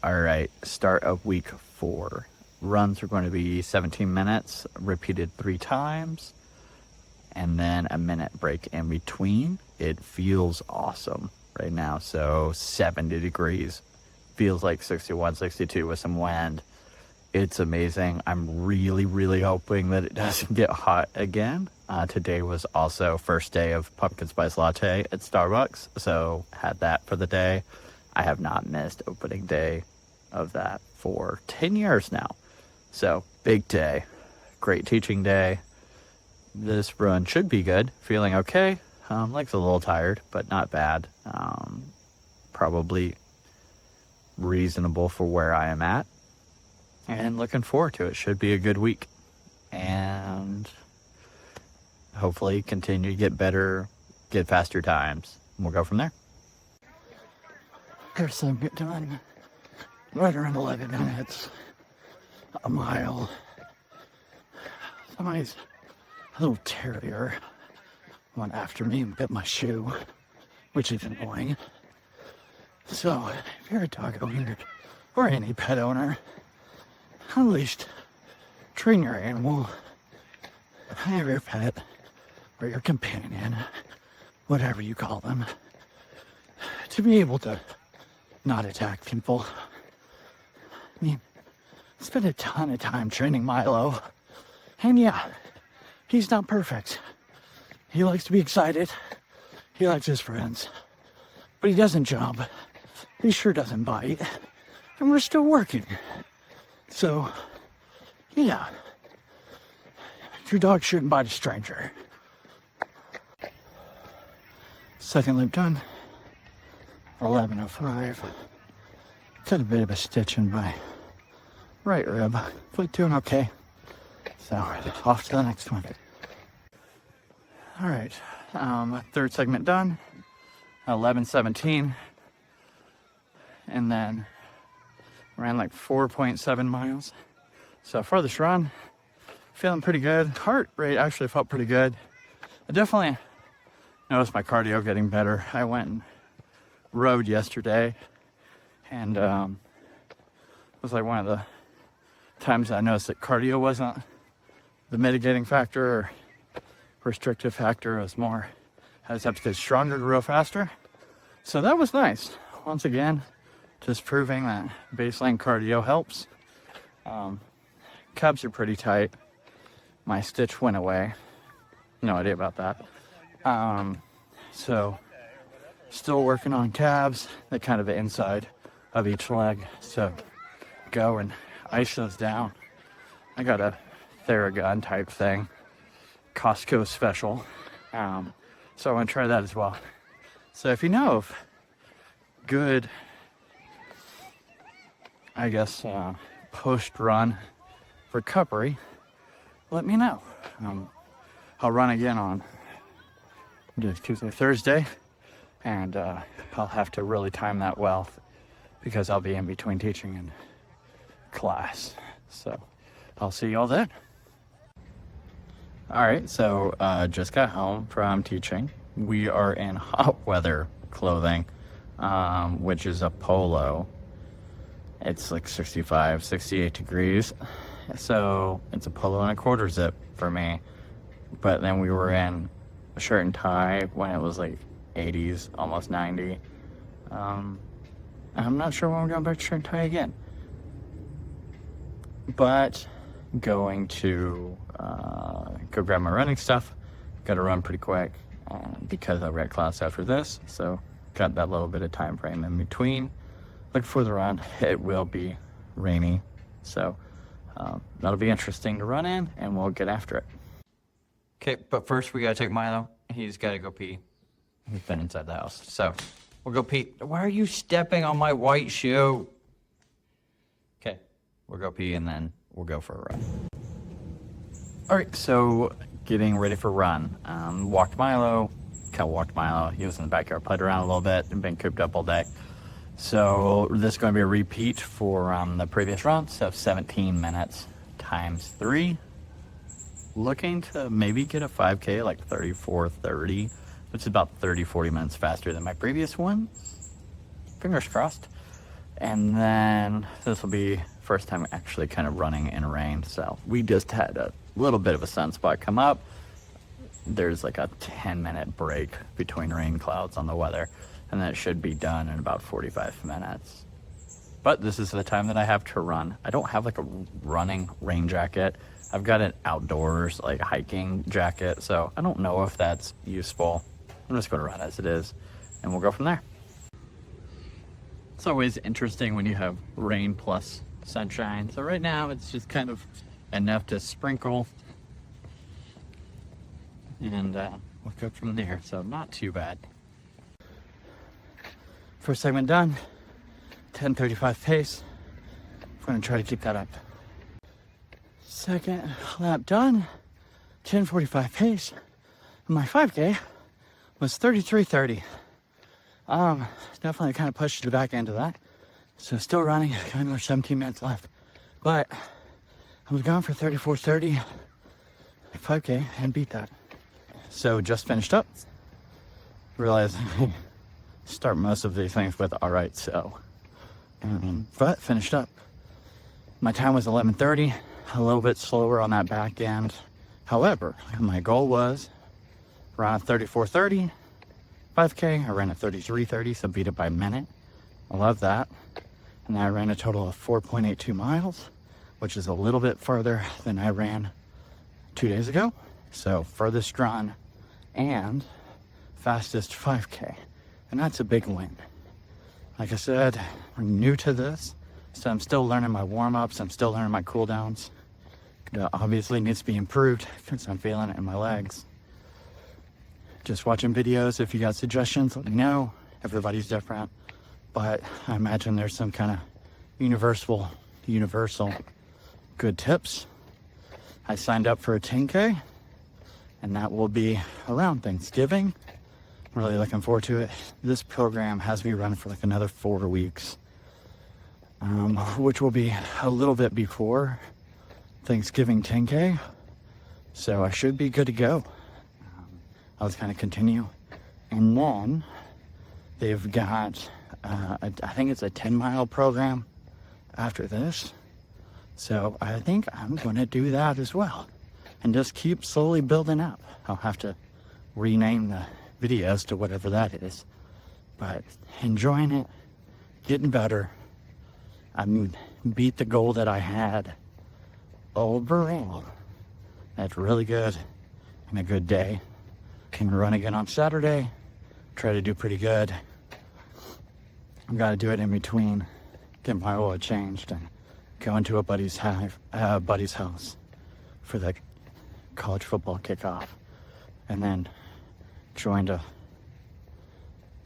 All right, start of week 4. Runs are going to be 17 minutes, repeated 3 times, and then a minute break in between. It feels awesome right now. So 70 degrees, feels like 61, 62 with some wind. It's amazing. I'm really hoping that it doesn't get hot again. Today was also first day of pumpkin spice latte at Starbucks, so had that for the day. I have not missed opening day of that for 10 years now. So big day, great teaching day. This run should be good. Feeling okay. Legs a little tired, but not bad. Probably reasonable for where I am at. And looking forward to it. Should be a good week. And hopefully continue to get better, get faster times. And we'll go from there. First thing get done. Right around 11 minutes. A mile. Somebody's little terrier went after me and bit my shoe, which is annoying. So, if you're a dog owner or any pet owner, at least train your animal, have your pet, or your companion, whatever you call them, to be able to not attack people. I mean, I spent a ton of time training Milo, and yeah, he's not perfect. He likes to be excited. He likes his friends. But he doesn't jump. He sure doesn't bite. And we're still working. So, yeah. Your dog shouldn't bite a stranger. Second loop done. 11:05. Got a bit of a stitch in my right rib. But doing okay. So, off to the next one. All right, third segment done, 11:17, and then ran like 4.7 miles. So farthest run, feeling pretty good. Heart rate actually felt pretty good. I definitely noticed my cardio getting better. I went and rode yesterday, and it was like one of the times I noticed that cardio wasn't the mitigating factor or restrictive factor. Was more, I just have to get stronger to row faster. So that was nice. Once again, just proving that baseline cardio helps. Calves are pretty tight. My stitch went away. No idea about that. So still working on calves, the kind of the inside of each leg. So go and ice those down. I got a Theragun type thing. Costco special. So I want to try that as well. So if you know of good, I guess, post-run recovery, let me know. I'll run again on Tuesday, Thursday, and I'll have to really time that well because I'll be in between teaching and class. So I'll see y'all then. All right, so just got home from teaching. We are in hot weather clothing, which is a polo. It's like 65, 68 degrees. So it's a polo and a quarter zip for me. But then we were in a shirt and tie when it was like 80s, almost 90. I'm not sure when we're going back to shirt and tie again. But going to go grab my running stuff. Got to run pretty quick because I've got class after this. So got that little bit of time frame in between. Looking for the run. It will be rainy. So that'll be interesting to run in, and we'll get after it. Okay, but first we got to take Milo. He's got to go pee. He's been inside the house. So we'll go pee. Why are you stepping on my white shoe? Okay, we'll go pee, and then we'll go for a run. All right, so getting ready for run. Walked Milo. He was in the backyard, played around a little bit, and been cooped up all day. So this is going to be a repeat for the previous run, so 17 minutes times 3. Looking to maybe get a 5K like 34:30, which is about 30-40 minutes faster than my previous one. Fingers crossed. And then this will be first time actually kind of running in rain. So we just had a little bit of a sunspot come up. There's like a 10-minute break between rain clouds on the weather, and that should be done in about 45 minutes. But this is the time that I have to run. I don't have like a running rain jacket. I've got an outdoors like hiking jacket, so I don't know if that's useful. I'm just going to run as it is, and we'll go from there. It's always interesting when you have rain plus sunshine. So right now it's just kind of enough to sprinkle, and we'll go from there. So not too bad. First segment done, 10:35 pace. I'm going to try to keep that up. Second lap done, 10:45 pace. And my 5K was 33:30. Definitely kind of pushed to the back end of that. So still running, got another 17 minutes left. But I was going for 34:30, 5K, and beat that. So just finished up. Realized I start most of these things with all right, so. But finished up. My time was 11:30, a little bit slower on that back end. However, my goal was around 34:30. 5K, I ran at 33:30, so beat it by a minute. I love that. And I ran a total of 4.82 miles, which is a little bit further than I ran 2 days ago. So furthest run and fastest 5K. And that's a big win. Like I said, I'm new to this, so I'm still learning my warm-ups. I'm still learning my cool-downs. It obviously needs to be improved because I'm feeling it in my legs. Just watching videos. If you got suggestions, let me know. Everybody's different, but I imagine there's some kind of universal good tips. I signed up for a 10K, and that will be around Thanksgiving. I'm really looking forward to it. This program has me running for like another 4 weeks, which will be a little bit before Thanksgiving 10K, so I should be good to go. I was kind of continue, and then they've got I think it's a 10-mile program after this, so I think I'm going to do that as well and just keep slowly building up. I'll have to rename the videos to whatever that is, but enjoying it, getting better. I beat the goal that I had overall. That's really good and a good day. Can run again on Saturday. Try to do pretty good. I've got to do it in between, get my oil changed, and go into a buddy's house for the college football kickoff, and then joined a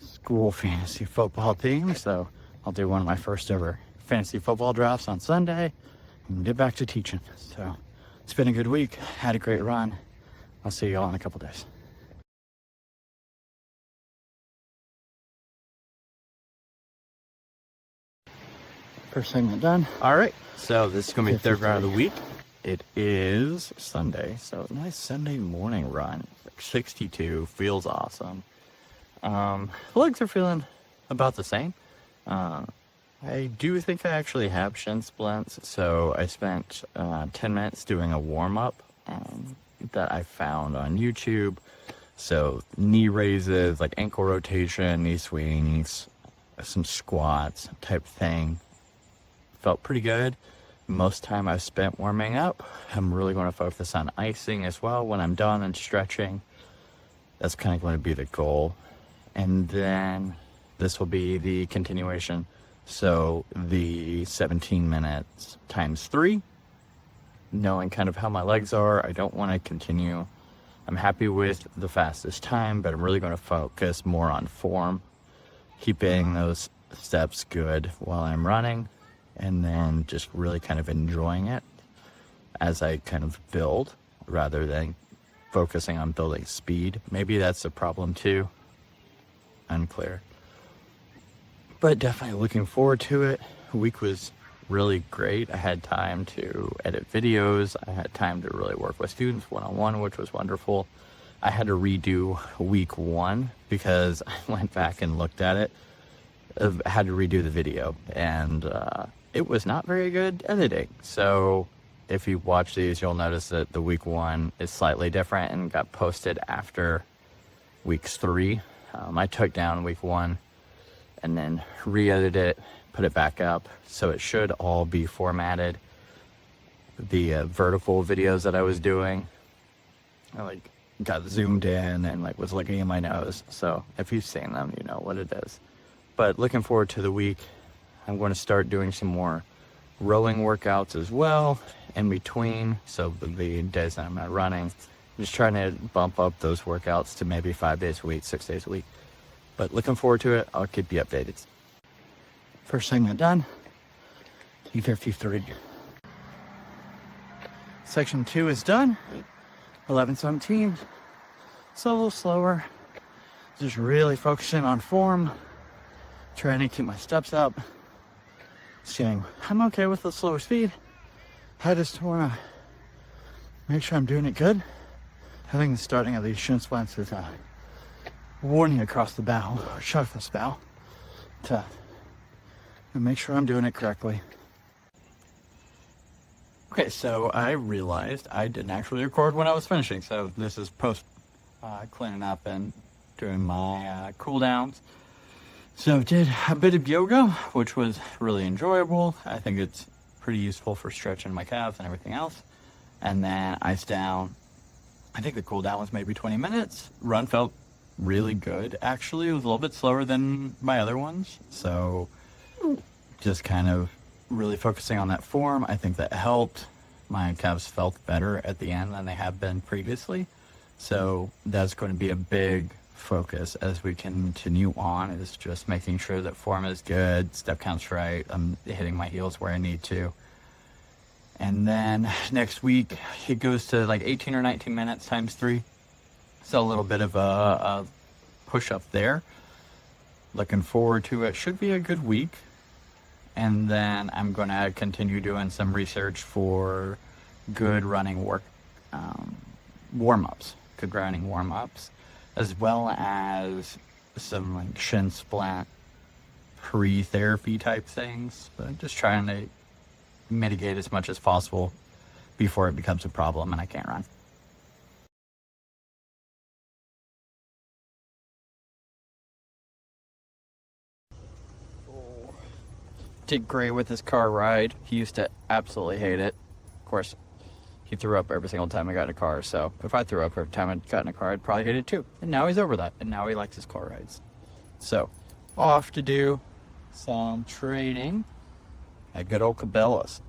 school fantasy football team. So I'll do one of my first ever fantasy football drafts on Sunday and get back to teaching. So it's been a good week. Had a great run. I'll see you all in a couple days. First segment done. All right, so this is gonna be the third run of the week. It is Sunday, so nice Sunday morning run. 62, feels awesome. Legs are feeling about the same. I do think I actually have shin splints, so I spent 10 minutes doing a warm-up that I found on YouTube. So knee raises, like ankle rotation, knee swings, some squats type thing. Felt pretty good. Most time I've spent warming up. I'm really going to focus on icing as well when I'm done and stretching. That's kind of going to be the goal. And then this will be the continuation. So the 17 minutes times 3, knowing kind of how my legs are. I don't want to continue. I'm happy with the fastest time, but I'm really going to focus more on form, keeping those steps good while I'm running, and then just really kind of enjoying it as I kind of build rather than focusing on building speed. Maybe that's a problem too. Unclear. But definitely looking forward to it. The week was really great. I had time to edit videos. I had time to really work with students one-on-one, which was wonderful. I had to redo week 1 because I went back and looked at it. had to redo the video, and it was not very good editing. So if you watch these, you'll notice that the week 1 is slightly different and got posted after weeks 3. I took down week 1 and then re-edited it, put it back up, so it should all be formatted. The vertical videos that I was doing, I like got zoomed in and like was looking at my nose. So if you've seen them, you know what it is. But looking forward to the week. I'm going to start doing some more rowing workouts as well in between. So the days that I'm not running, just trying to bump up those workouts to maybe 5 days a week, 6 days a week. But looking forward to it. I'll keep you updated. First segment done. E53. Section 2 is done. 11:17. It's a little slower. Just really focusing on form. Trying to keep my steps up. Saying I'm okay with the slower speed. I just want to make sure I'm doing it good. I think the starting of these shin splints is a warning across the bow, or sharpness bow, to make sure I'm doing it correctly. Okay, so I realized I didn't actually record when I was finishing, so this is post cleaning up and doing my cool downs. So did a bit of yoga, which was really enjoyable. I think it's pretty useful for stretching my calves and everything else. And then iced down. I think the cool down was maybe 20 minutes. Run felt really good, actually. It was a little bit slower than my other ones. So just kind of really focusing on that form. I think that helped. My calves felt better at the end than they have been previously. So that's going to be a big focus as we continue on, is just making sure that form is good, step count's right, I'm hitting my heels where I need to. And then next week it goes to like 18 or 19 minutes times 3. So a little bit of a push up there. Looking forward to it. Should be a good week. And then I'm going to continue doing some research for good running warm-ups, good running warm-ups, as well as some like shin splint pre-therapy type things. But I'm just trying to mitigate as much as possible before it becomes a problem and I can't run. Did great with his car ride. He used to absolutely hate it. Of course, he threw up every single time I got in a car, so if I threw up every time I got in a car, I'd probably hate it too. And now he's over that, and now he likes his car rides. So, off to do some training at good old Cabelas.